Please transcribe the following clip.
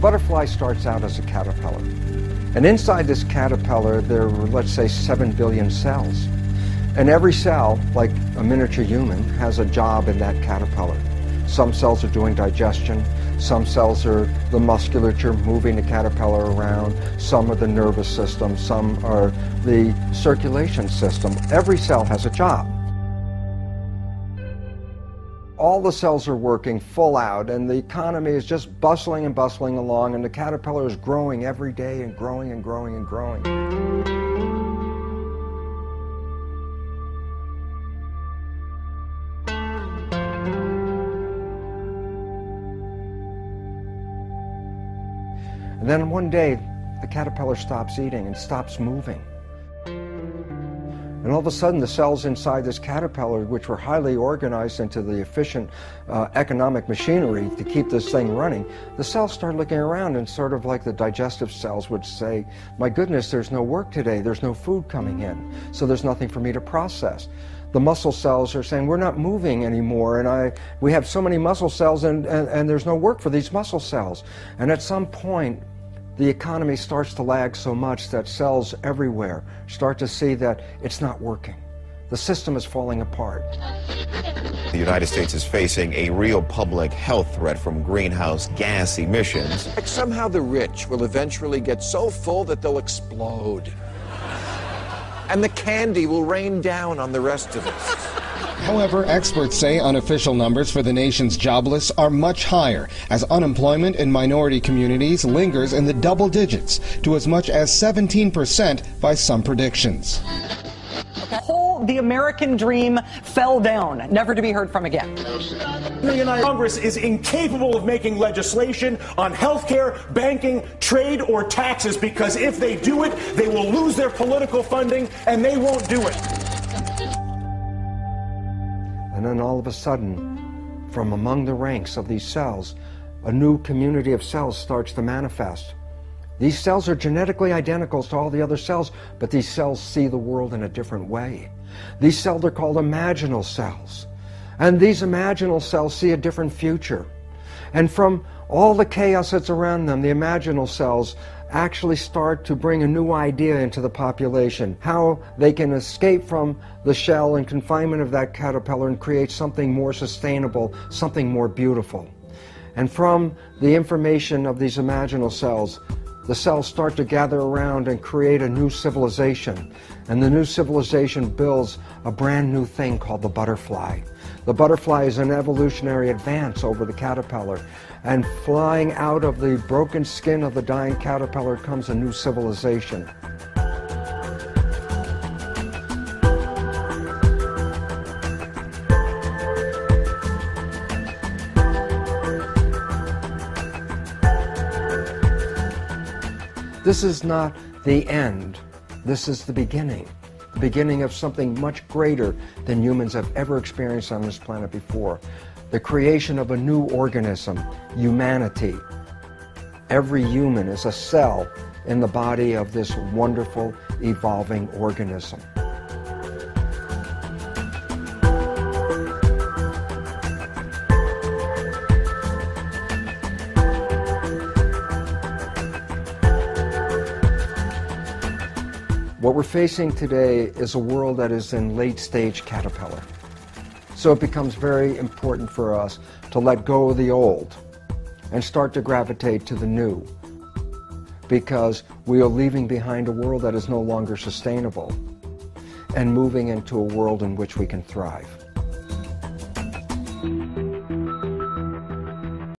butterfly starts out as a caterpillar. And inside this caterpillar, there are, let's say, 7 billion cells. And every cell, like a miniature human, has a job in that caterpillar. Some cells are doing digestion, some cells are the musculature moving the caterpillar around, some are the nervous system, some are the circulation system. Every cell has a job. All the cells are working full out, and the economy is just bustling and bustling along, and the caterpillar is growing every day and growing and growing and growing. And then one day, the caterpillar stops eating and stops moving. And all of a sudden, the cells inside this caterpillar, which were highly organized into the efficient economic machinery to keep this thing running, the cells start looking around, and sort of like the digestive cells would say, my goodness, there's no work today, there's no food coming in, so there's nothing for me to process. The muscle cells are saying, we're not moving anymore, and we have so many muscle cells, and there's no work for these muscle cells. And at some point, the economy starts to lag so much that cells everywhere start to see that it's not working. The system is falling apart. The United States is facing a real public health threat from greenhouse gas emissions. Somehow the rich will eventually get so full that they'll explode. And the candy will rain down on the rest of us. However, experts say unofficial numbers for the nation's jobless are much higher, as unemployment in minority communities lingers in the double digits to as much as 17% by some predictions. The American dream fell down, never to be heard from again. The United Congress is incapable of making legislation on health care, banking, trade, or taxes, because if they do it, they will lose their political funding, and they won't do it. And then all of a sudden, from among the ranks of these cells, a new community of cells starts to manifest. These cells are genetically identical to all the other cells, but these cells see the world in a different way. These cells are called imaginal cells. And these imaginal cells see a different future. And from all the chaos that's around them, the imaginal cells actually start to bring a new idea into the population, how they can escape from the shell and confinement of that caterpillar and create something more sustainable, something more beautiful. And from the information of these imaginal cells, the cells start to gather around and create a new civilization. And the new civilization builds a brand new thing called the butterfly. The butterfly is an evolutionary advance over the caterpillar. And flying out of the broken skin of the dying caterpillar comes a new civilization. This is not the end. This is the beginning of something much greater than humans have ever experienced on this planet before. The creation of a new organism, humanity. Every human is a cell in the body of this wonderful, evolving organism. What we're facing today is a world that is in late-stage caterpillar. So it becomes very important for us to let go of the old and start to gravitate to the new, because we are leaving behind a world that is no longer sustainable and moving into a world in which we can thrive.